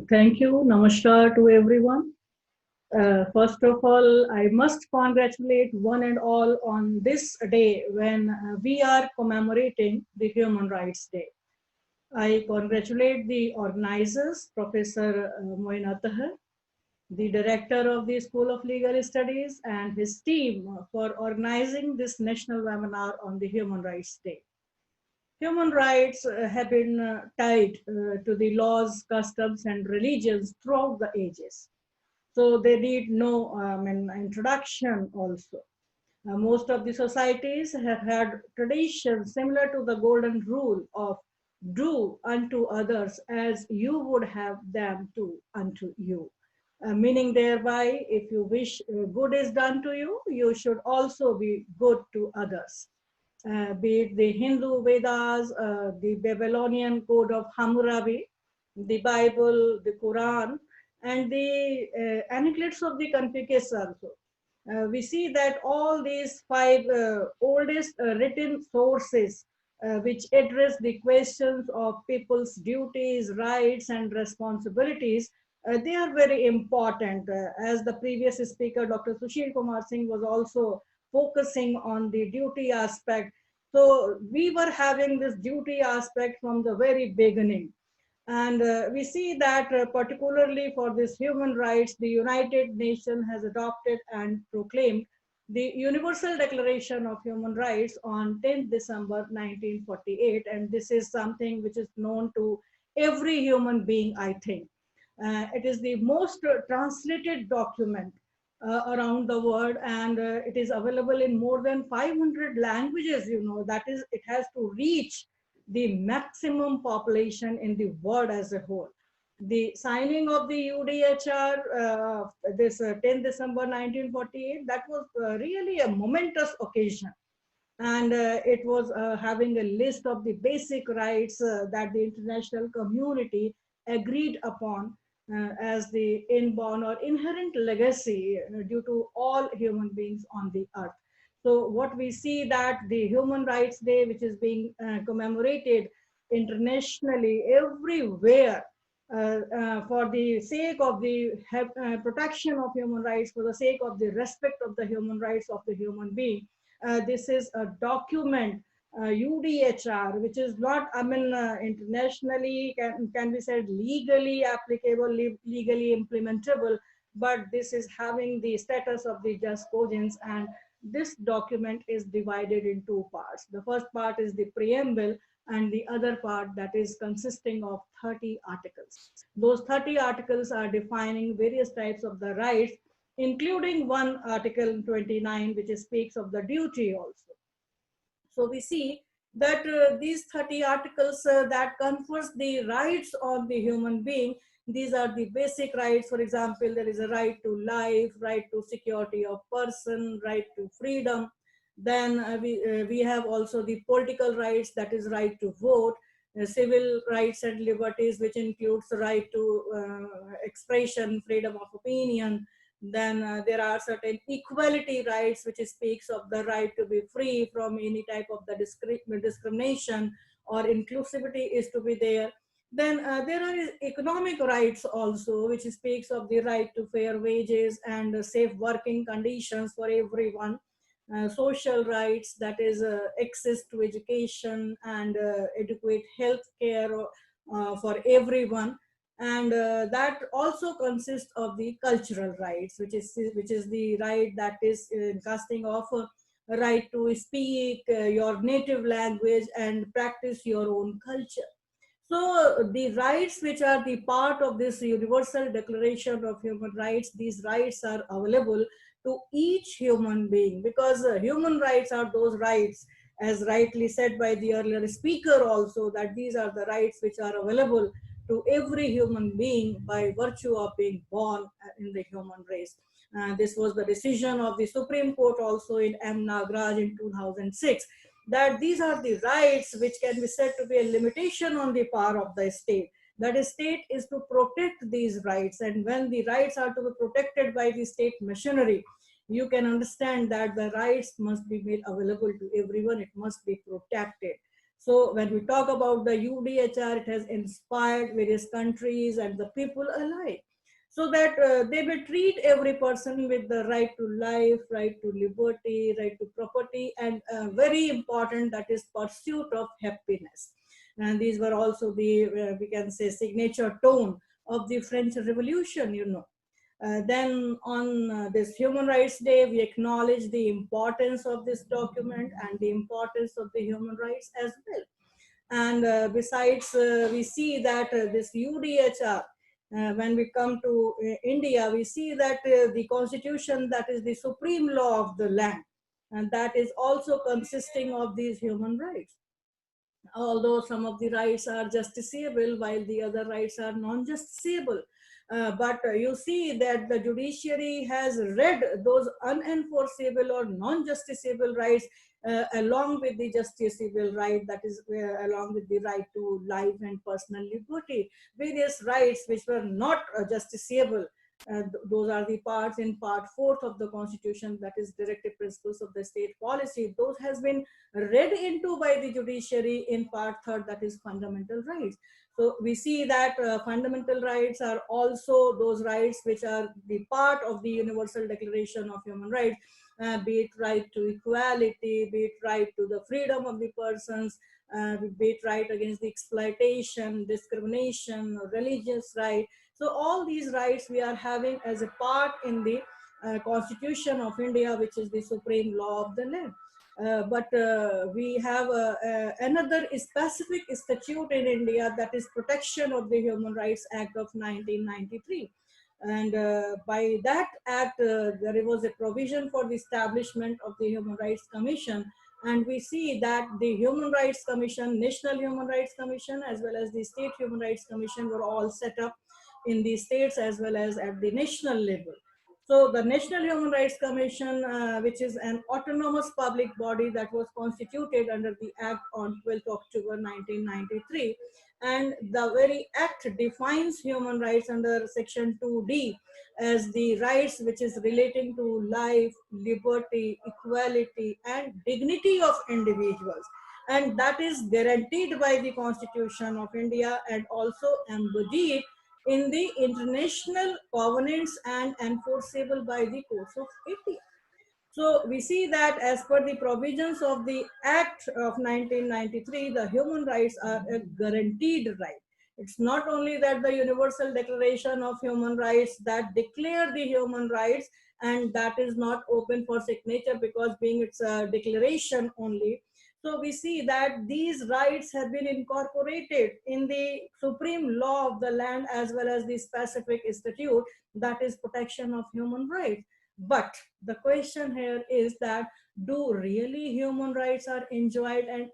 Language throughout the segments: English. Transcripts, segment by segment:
Thank you. Namaskar to everyone. First of all, I must congratulate one and all on this day when we are commemorating the Human Rights Day. I congratulate the organizers, Professor Moin Attahar, the director of the School of Legal Studies, and his team for organizing this national webinar on the Human Rights Day. Human rights have been tied to the laws, customs, and religions throughout the ages. So they need no introduction also. Most of the societies have had traditions similar to the golden rule of do unto others as you would have them do unto you. Meaning thereby, if you wish good is done to you, you should also be good to others. Be it the Hindu Vedas, the Babylonian Code of Hammurabi, the Bible, the Quran, and the Anecdotes of the Confucius also. We see that all these five oldest written sources which address the questions of people's duties, rights, and responsibilities, they are very important. As the previous speaker, Dr. Sushil Kumar Singh, was also focusing on the duty aspect. So we were having this duty aspect from the very beginning. And we see that particularly for this human rights, the United Nations has adopted and proclaimed the Universal Declaration of Human Rights on 10th December 1948. And this is something which is known to every human being, I think. It is the most translated document around the world, and it is available in more than 500 languages. That is, it has to reach the maximum population in the world as a whole. The signing of the UDHR, this 10 December 1948, that was really a momentous occasion. And it was having a list of the basic rights that the international community agreed upon as the inborn or inherent legacy due to all human beings on the earth. So what we see that the Human Rights Day, which is being commemorated internationally everywhere, for the sake of the protection of human rights, for the sake of the respect of the human rights of the human being. This is a document, UDHR, which is not, internationally can be said legally applicable, legally implementable, but this is having the status of the just cogents. And this document is divided in two parts. The first part is the preamble, and the other part that is consisting of 30 articles. Those 30 articles are defining various types of the rights, including one article 29, which speaks of the duty also. So we see that these 30 articles that confers the rights on the human being, these are the basic rights. For example, there is a right to life, right to security of person, right to freedom. Then we have also the political rights, that is right to vote, civil rights and liberties, which includes the right to expression, freedom of opinion. Then there are certain equality rights, which speaks of the right to be free from any type of the discrimination, or inclusivity is to be there. Then there are economic rights also, which speaks of the right to fair wages and safe working conditions for everyone. Social rights, that is access to education and adequate health care for everyone. And that also consists of the cultural rights, which is the right that is casting of a right to speak your native language and practice your own culture. So the rights which are the part of this Universal Declaration of Human Rights, these rights are available to each human being, because human rights are those rights, as rightly said by the earlier speaker also, that these are the rights which are available to every human being by virtue of being born in the human race. This was the decision of the Supreme Court also in M. Nagraj in 2006, that these are the rights which can be said to be a limitation on the power of the state. That the state is to protect these rights, and when the rights are to be protected by the state machinery, you can understand that the rights must be made available to everyone. It must be protected. So when we talk about the UDHR, it has inspired various countries and the people alike, so that they will treat every person with the right to life, right to liberty, right to property, and very important, that is pursuit of happiness. And these were also the, we can say, signature tone of the French Revolution, you know. Then on this Human Rights Day, we acknowledge the importance of this document and the importance of the human rights as well. And besides, we see that this UDHR, when we come to India, we see that the constitution, that is the supreme law of the land, and that is also consisting of these human rights. Although some of the rights are justiciable while the other rights are non-justiciable. But you see that the judiciary has read those unenforceable or non-justiciable rights along with the justiciable right, that is along with the right to life and personal liberty. Various rights which were not justiciable, those are the parts in part 4th of the constitution, that is directive principles of the state policy. Those has been read into by the judiciary in part 3rd, that is fundamental rights. So we see that fundamental rights are also those rights which are the part of the Universal Declaration of Human Rights, be it right to equality, be it right to the freedom of the persons, be it right against the exploitation, discrimination, religious right. So all these rights we are having as a part in the Constitution of India, which is the supreme law of the land. But we have another specific statute in India, that is Protection of the Human Rights Act of 1993. And by that act, there was a provision for the establishment of the Human Rights Commission. And we see that the Human Rights Commission, National Human Rights Commission, as well as the State Human Rights Commission were all set up in the states as well as at the national level. So the National Human Rights Commission, which is an autonomous public body that was constituted under the Act on 12th October 1993, and the very Act defines human rights under Section 2D as the rights which is relating to life, liberty, equality, and dignity of individuals. And that is guaranteed by the Constitution of India and also embodied in the international covenants and enforceable by the courts of India. So we see that as per the provisions of the Act of 1993, the human rights are a guaranteed right. It's not only that the Universal Declaration of Human Rights that declare the human rights, and that is not open for signature because being it's a declaration only. So we see that these rights have been incorporated in the supreme law of the land as well as the specific statute, that is Protection of Human Rights. But the question here is that, do really human rights are enjoyed and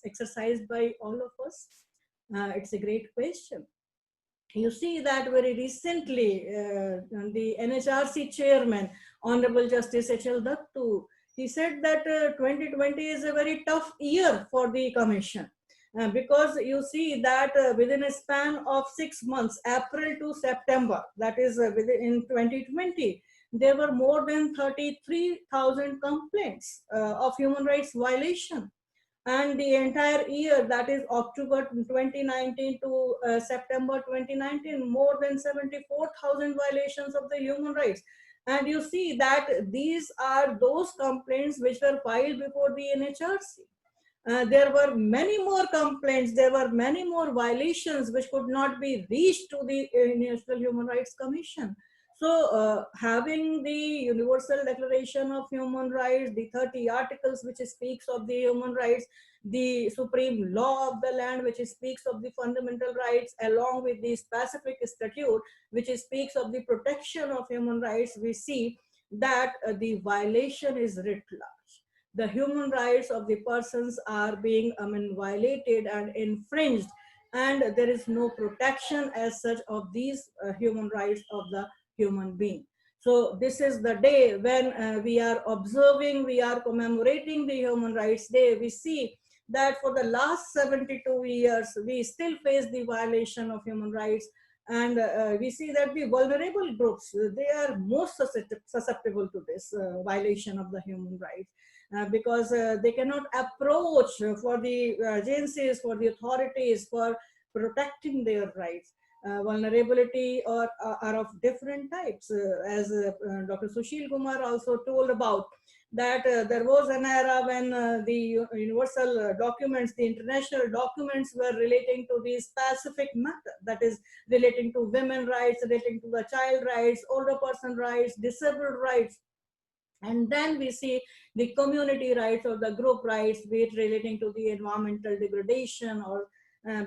exercised by all of us? It's a great question. You see that very recently, the NHRC chairman, Honorable Justice H.L. Dattu, he said that 2020 is a very tough year for the commission. Because you see that within a span of 6 months, April to September, that is in 2020, there were more than 33,000 complaints of human rights violation. And the entire year, that is October 2019 to September 2019, more than 74,000 violations of the human rights. And you see that these are those complaints which were filed before the NHRC. There were many more complaints, there were many more violations which could not be reached to the National Human Rights Commission. So having the Universal Declaration of Human Rights, the 30 articles which speaks of the human rights, the supreme law of the land which speaks of the fundamental rights, along with the specific statute which speaks of the protection of human rights, we see that the violation is writ large. The human rights of the persons are being violated and infringed, and there is no protection as such of these human rights of the human being. So this is the day when we are observing, we are commemorating the Human Rights Day. We see that for the last 72 years, we still face the violation of human rights. And we see that the vulnerable groups, they are most susceptible to this violation of the human rights. because they cannot approach for the agencies, for the authorities, for protecting their rights. Vulnerability are of different types, as Dr. Sushil Kumar also told about, that there was an era when the universal documents, the international documents were relating to the specific matter, that is relating to women rights, relating to the child rights, older person rights, disabled rights. And then we see the community rights or the group rights, be it relating to the environmental degradation, or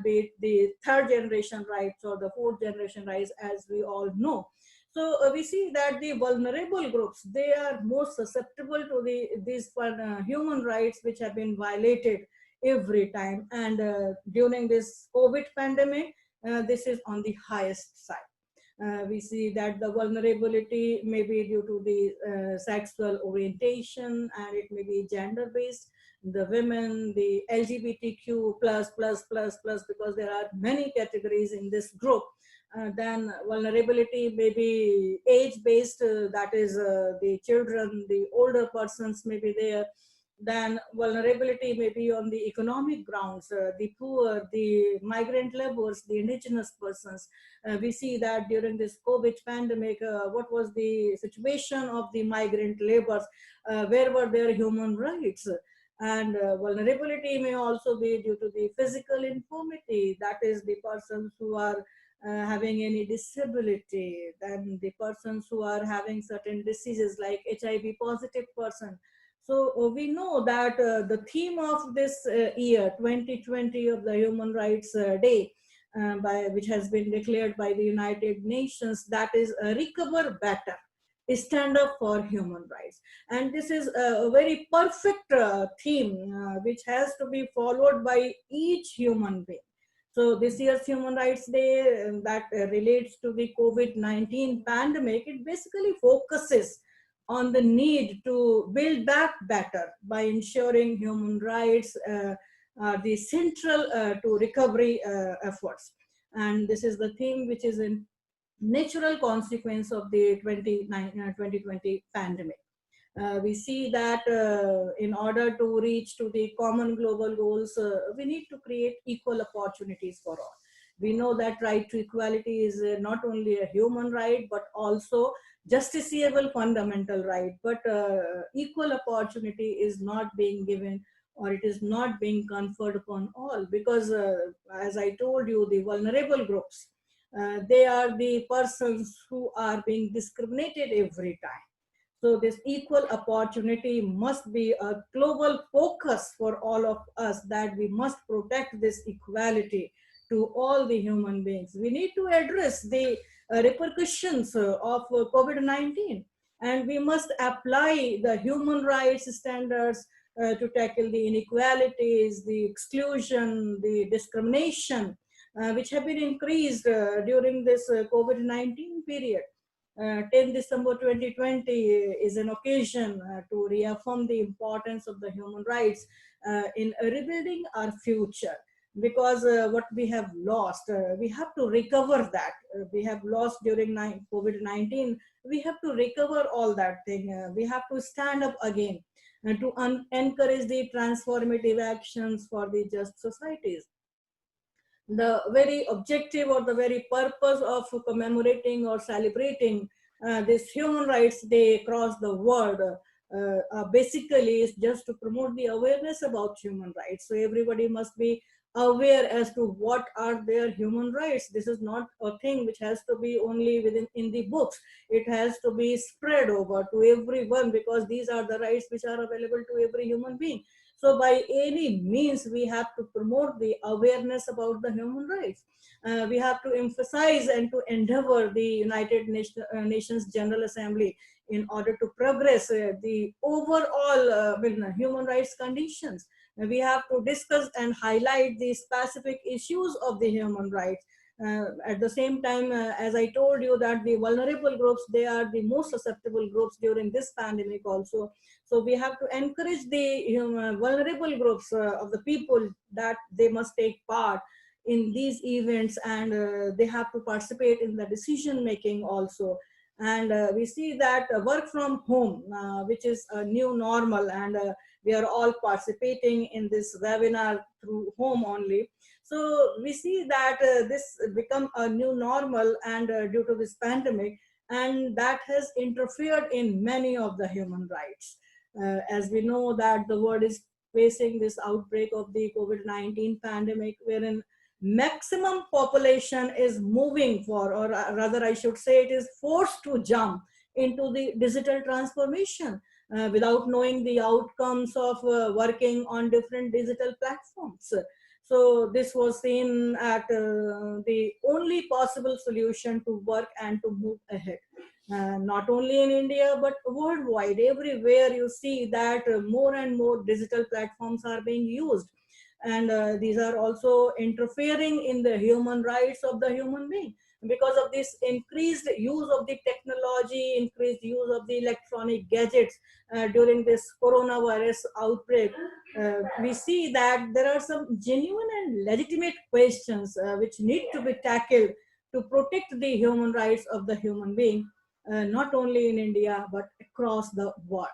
be it the third generation rights or the fourth generation rights, as we all know. So we see that the vulnerable groups, they are most susceptible to these human rights which have been violated every time. And during this COVID pandemic, this is on the highest side. We see that the vulnerability may be due to the sexual orientation, and it may be gender based, the women, the LGBTQ plus, because there are many categories in this group. Then vulnerability may be age based, that is the children, the older persons may be there. Then vulnerability may be on the economic grounds, the poor, the migrant laborers, the indigenous persons. We see that during this COVID pandemic, what was the situation of the migrant laborers? Where were their human rights? And vulnerability may also be due to the physical infirmity, that is the persons who are having any disability, then the persons who are having certain diseases like HIV positive person. So we know that the theme of this year 2020 of the Human Rights Day, which has been declared by the United Nations, that is recover better, stand up for human rights. And this is a very perfect theme which has to be followed by each human being. So this year's Human Rights Day that relates to the COVID-19 pandemic, it basically focuses on the need to build back better by ensuring human rights are the central to recovery efforts. And this is the theme which is in natural consequence of the 2020 pandemic. We see that in order to reach to the common global goals, we need to create equal opportunities for all. We know that right to equality is not only a human right, but also justiciable fundamental right. But equal opportunity is not being given, or it is not being conferred upon all, because as I told you, the vulnerable groups, they are the persons who are being discriminated every time. So this equal opportunity must be a global focus for all of us, that we must protect this equality to all the human beings. We need to address the repercussions of COVID-19, and we must apply the human rights standards to tackle the inequalities, the exclusion, the discrimination, which have been increased during this COVID-19 period. 10 December 2020 is an occasion to reaffirm the importance of the human rights in rebuilding our future, because what we have lost, we have to recover that. We have lost during COVID-19. We have to recover all that thing. We have to stand up again to encourage the transformative actions for the just societies. The very objective or the very purpose of commemorating or celebrating this Human Rights Day across the world basically is just to promote the awareness about human rights. So everybody must be aware as to what are their human rights. This is not a thing which has to be only within in the books. It has to be spread over to everyone, because these are the rights which are available to every human being. So by any means, we have to promote the awareness about the human rights. We have to emphasize and to endeavor the United Nations General Assembly in order to progress the overall human rights conditions. We have to discuss and highlight the specific issues of the human rights. At the same time, as I told you, that the vulnerable groups, they are the most susceptible groups during this pandemic also. So we have to encourage the vulnerable groups of the people, that they must take part in these events, and they have to participate in the decision making also. And we see that work from home, which is a new normal, and we are all participating in this webinar through home only. So we see that this become a new normal, and due to this pandemic, and that has interfered in many of the human rights. As we know that the world is facing this outbreak of the COVID-19 pandemic, wherein maximum population is moving for, or rather I should say, it is forced to jump into the digital transformation without knowing the outcomes of working on different digital platforms. So this was seen at the only possible solution to work and to move ahead. Not only in India, but worldwide, everywhere you see that more and more digital platforms are being used. And these are also interfering in the human rights of the human being. Because of this increased use of the technology, increased use of the electronic gadgets during this coronavirus outbreak, we see that there are some genuine and legitimate questions which need to be tackled to protect the human rights of the human being, not only in India, but across the world.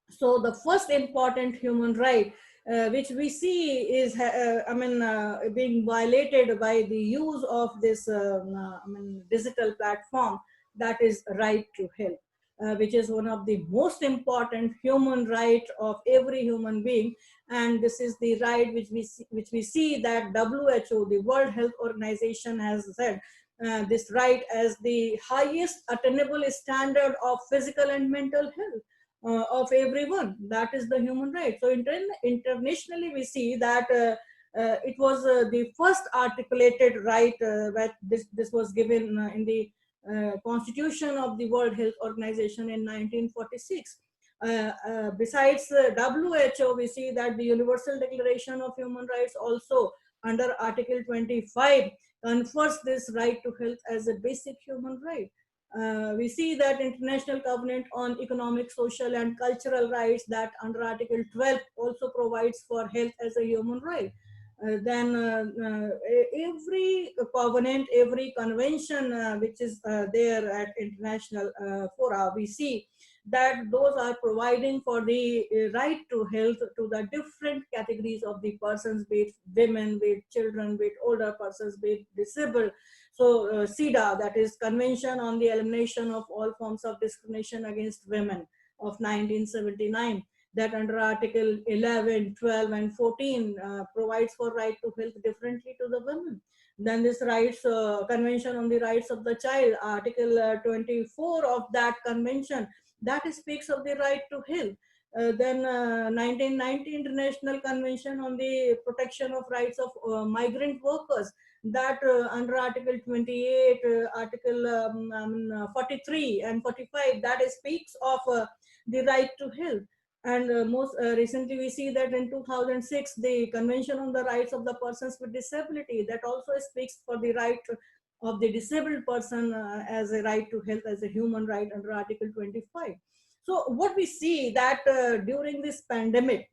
So the first important human right which we see is being violated by the use of this digital platform, that is right to health, which is one of the most important human right of every human being. And this is the right which we see that WHO, the World Health Organization, has said this right as the highest attainable standard of physical and mental health of everyone. That is the human right. So internationally, we see that it was the first articulated right that this was given in the Constitution of the World Health Organization in 1946. Besides WHO, we see that the Universal Declaration of Human Rights also under Article 25 confers this right to health as a basic human right. We see that International Covenant on Economic, Social and Cultural Rights, that under Article 12 also provides for health as a human right. Every covenant, every convention which is there at international fora, we see that those are providing for the right to health to the different categories of the persons, be it women, be it children, be it older persons, be it disabled. So CEDAW, that is Convention on the Elimination of All Forms of Discrimination Against Women of 1979, that under Article 11, 12 and 14 provides for right to health differently to the women. Then this Convention on the Rights of the Child, Article 24 of that convention, that speaks of the right to health. Then 1990 International Convention on the Protection of Rights of Migrant Workers, that under Article 28, Article 43 and 45, that speaks of the right to health. And most recently, we see that in 2006, the Convention on the Rights of the Persons with Disability, that also speaks for the right of the disabled person as a right to health as a human right under Article 25. So what we see that during this pandemic,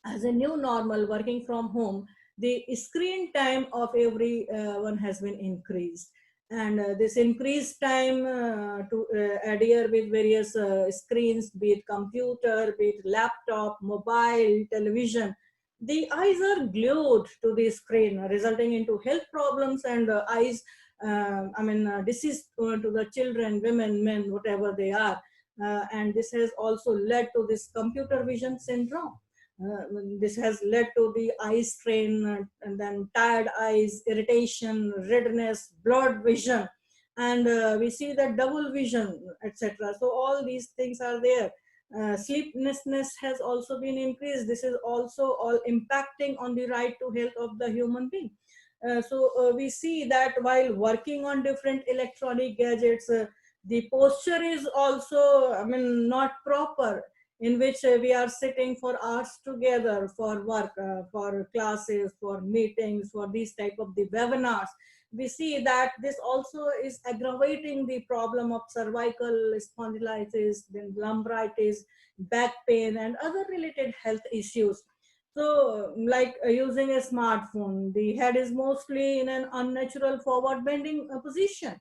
as a new normal, working from home, the screen time of everyone has been increased. And this increased time to adhere with various screens, be it computer, be it laptop, mobile, television, the eyes are glued to the screen, resulting into health problems and eyes, disease to the children, women, men, whatever they are. And this has also led to this computer vision syndrome. This has led to the eye strain and then tired eyes, irritation, redness, blurred vision, and we see that double vision, etc. So all these things are there. Sleeplessness has also been increased. This is also all impacting on the right to health of the human being. We see that while working on different electronic gadgets, the posture is also, not proper, in which we are sitting for hours together for work, for classes, for meetings, for these type of the webinars. We see that this also is aggravating the problem of cervical spondylitis, then lumbritis, back pain, and other related health issues. So, like using a smartphone, the head is mostly in an unnatural forward bending position.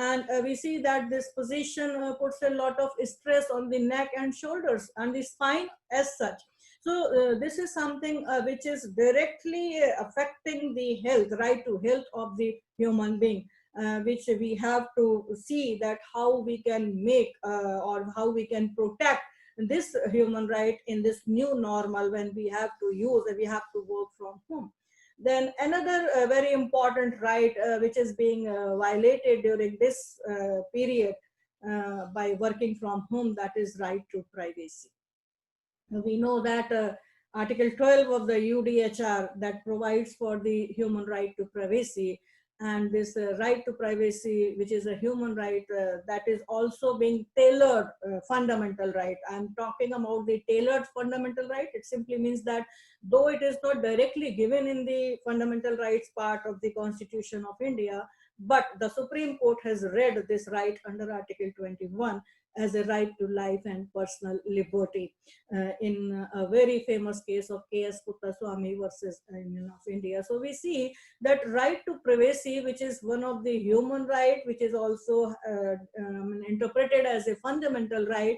And we see that this position puts a lot of stress on the neck and shoulders and the spine as such. So this is something which is directly affecting the health, right to health of the human being, which we have to see that how we can make or how we can protect this human right in this new normal when we have to use and we have to work from home. Then another very important right which is being violated during this period by working from home, that is right to privacy. We know that Article 12 of the UDHR that provides for the human right to privacy, and this right to privacy, which is a human right that is also being tailored fundamental right. I'm talking about the tailored fundamental right. It simply means that though it is not directly given in the fundamental rights part of the Constitution of India, but the Supreme Court has read this right under Article 21 as a right to life and personal liberty in a very famous case of K.S. Puttaswamy versus Union of India. So we see that right to privacy, which is one of the human right, which is also interpreted as a fundamental right.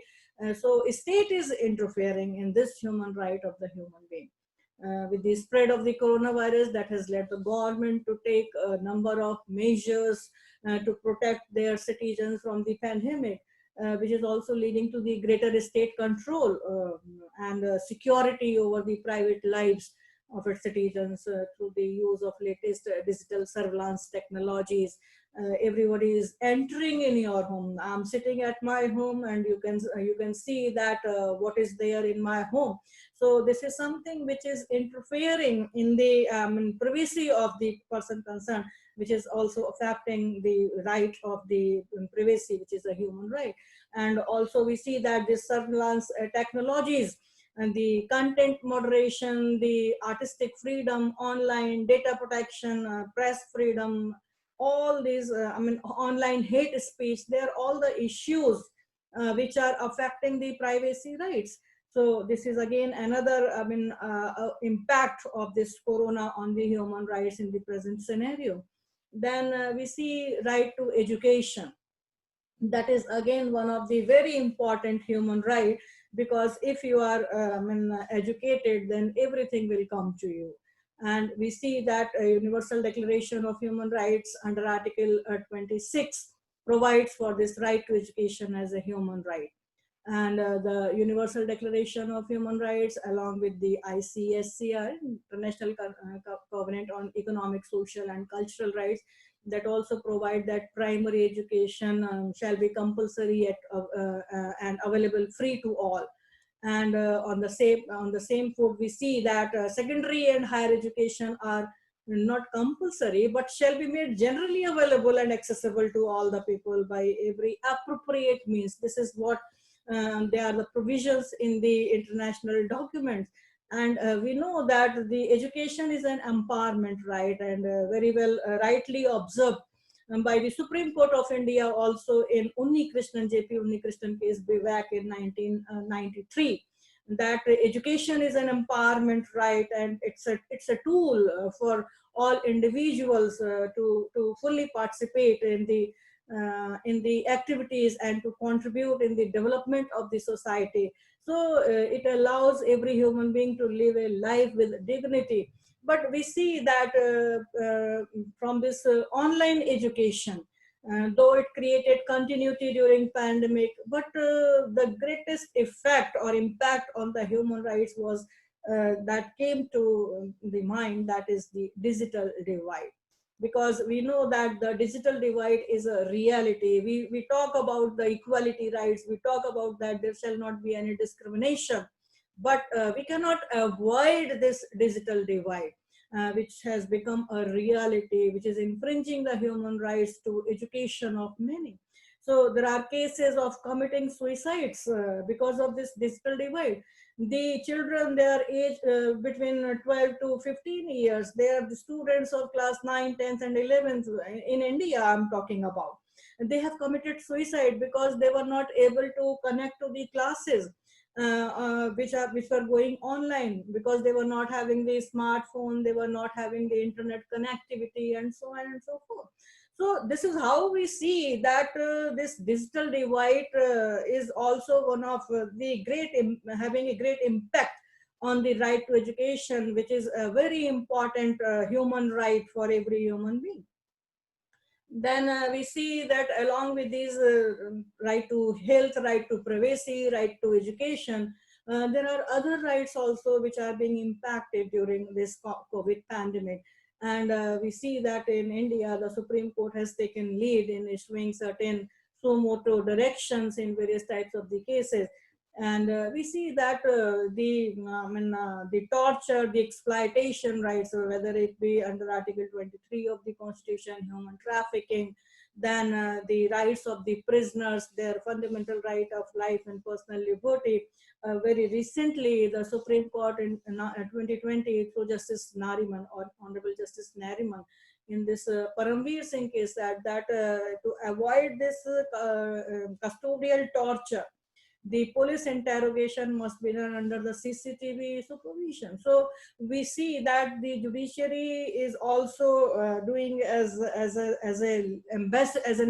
So state is interfering in this human right of the human being. With the spread of the coronavirus, that has led the government to take a number of measures to protect their citizens from the pandemic. Which is also leading to the greater state control and security over the private lives of its citizens through the use of latest digital surveillance technologies. Everybody is entering in your home. I'm sitting at my home, and you can see that what is there in my home. So this is something which is interfering in the privacy of the person concerned, which is also affecting the right of the privacy, which is a human right. And also we see that the surveillance technologies and the content moderation, the artistic freedom, online data protection, press freedom, all these, online hate speech, they're all the issues which are affecting the privacy rights. So this is again another, impact of this corona on the human rights in the present scenario. Then we see right to education. That is again one of the very important human right, because if you are educated, then everything will come to you. And we see that Universal Declaration of Human Rights under Article 26 provides for this right to education as a human right. And the Universal Declaration of Human Rights, along with the ICSCR, International Covenant on Economic, Social and Cultural Rights, that also provide that primary education shall be compulsory and available free to all. And on the same foot, we see that secondary and higher education are not compulsory, but shall be made generally available and accessible to all the people by every appropriate means. This is what they are the provisions in the international documents. And we know that the education is an empowerment right, and very well rightly observed by the Supreme Court of India also in Unnikrishnan, J.P. Unnikrishnan case back in 1993, that education is an empowerment right, and it's a tool for all individuals to fully participate in the activities and to contribute in the development of the society. So it allows every human being to live a life with dignity. But we see that from this online education, though it created continuity during pandemic, but the greatest effect or impact on the human rights was that came to the mind, that is the digital divide. Because we know that the digital divide is a reality. We talk about the equality rights, we talk about that there shall not be any discrimination, but we cannot avoid this digital divide, which has become a reality, which is infringing the human rights to education of many. So there are cases of committing suicides because of this digital divide. The children, their age between 12 to 15 years, they are the students of class 9, 10th and 11th in India, I'm talking about. They have committed suicide because they were not able to connect to the classes which were going online, because they were not having the smartphone, they were not having the internet connectivity, and so on and so forth. So this is how we see that this digital divide is also one of the having a great impact on the right to education, which is a very important human right for every human being. Then we see that along with these right to health, right to privacy, right to education, there are other rights also which are being impacted during this COVID pandemic. And we see that in India, the Supreme Court has taken lead in issuing certain suo motu directions in various types of the cases. And we see that the torture, the exploitation rights, or whether it be under Article 23 of the Constitution, human trafficking, then the rights of the prisoners, their fundamental right of life and personal liberty. Very recently, the Supreme Court in 2020, through Justice Nariman, or Honorable Justice Nariman, in this Paramveer Singh case, that to avoid this custodial torture, the police interrogation must be done under the CCTV supervision. So we see that the judiciary is also doing as an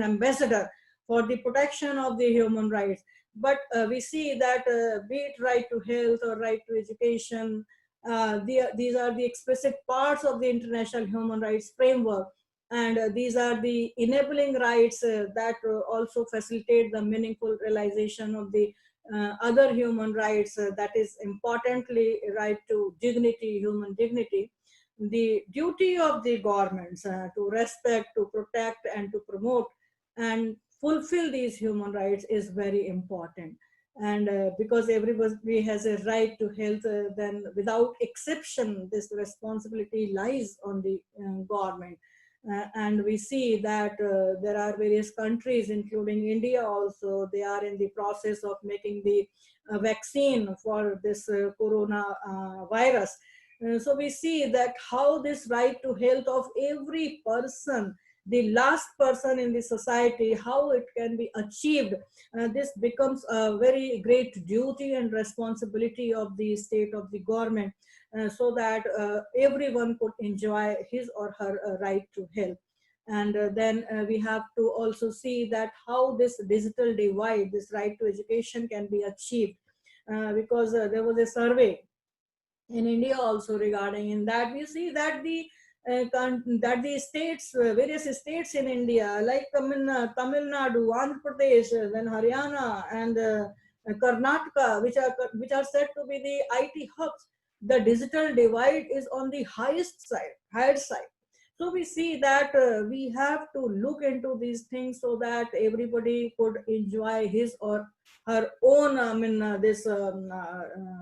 ambassador for the protection of the human rights. But we see that be it right to health or right to education, these are the explicit parts of the international human rights framework. And these are the enabling rights that also facilitate the meaningful realization of the other human rights, that is importantly right to dignity, human dignity. The duty of the governments to respect, to protect, and to promote and fulfill these human rights is very important. And because everybody has a right to health, then without exception, this responsibility lies on the government. And we see that there are various countries, including India also, they are in the process of making the vaccine for this corona virus. So we see that how this right to health of every person, the last person in the society, how it can be achieved. This becomes a very great duty and responsibility of the state, of the government, so that everyone could enjoy his or her right to health. And then we have to also see that how this digital divide, this right to education, can be achieved. Because there was a survey in India also regarding in that we see that that the states, various states in India, like Tamil Nadu, Andhra Pradesh, then Haryana, and Karnataka, which are said to be the IT hubs, the digital divide is on the highest side, higher side. So we see that we have to look into these things so that everybody could enjoy his or her own, this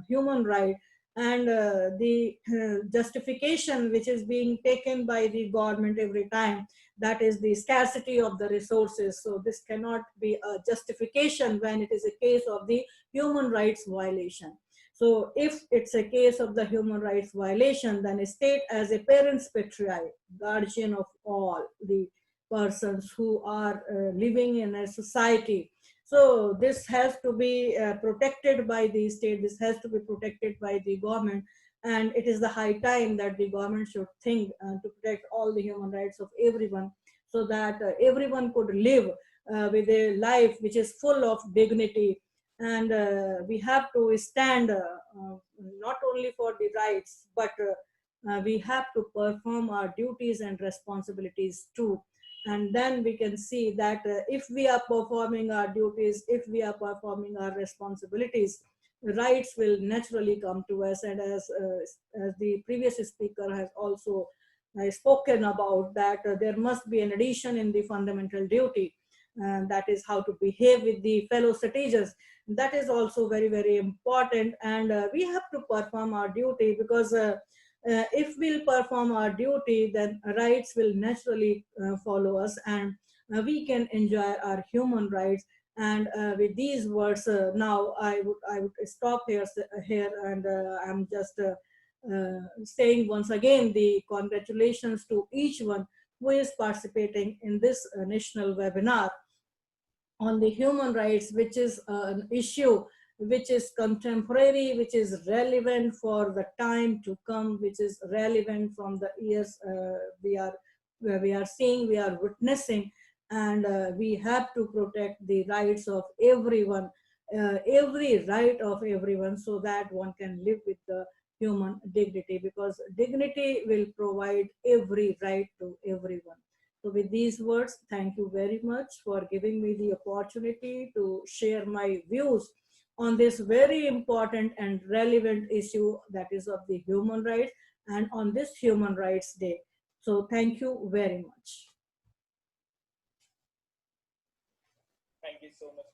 human right. And the justification which is being taken by the government every time, that is the scarcity of the resources. So this cannot be a justification when it is a case of the human rights violation. So if it's a case of the human rights violation, then a state as a parents patriae, guardian of all the persons who are living in a society, so this has to be protected by the state, this has to be protected by the government. And it is the high time that the government should think to protect all the human rights of everyone, so that everyone could live with a life which is full of dignity. And we have to stand not only for the rights, but we have to perform our duties and responsibilities too. And then we can see that if we are performing our duties, if we are performing our responsibilities, rights will naturally come to us. And as the previous speaker has also spoken about, that there must be an addition in the fundamental duty, that is how to behave with the fellow citizens. That is also very, very important. And we have to perform our duty, because if we'll perform our duty, then rights will naturally follow us, and we can enjoy our human rights. And with these words, now I would stop here, and I'm just saying once again the congratulations to each one who is participating in this national webinar on the human rights, which is an issue which is contemporary, which is relevant for the time to come, which is relevant from the years we are where we are seeing, we are witnessing, and we have to protect the rights of everyone, every right of everyone, so that one can live with the human dignity, because dignity will provide every right to everyone. So with these words, thank you very much for giving me the opportunity to share my views on this very important and relevant issue, that is of the human rights, and on this Human Rights Day. So thank you very much. Thank you so much.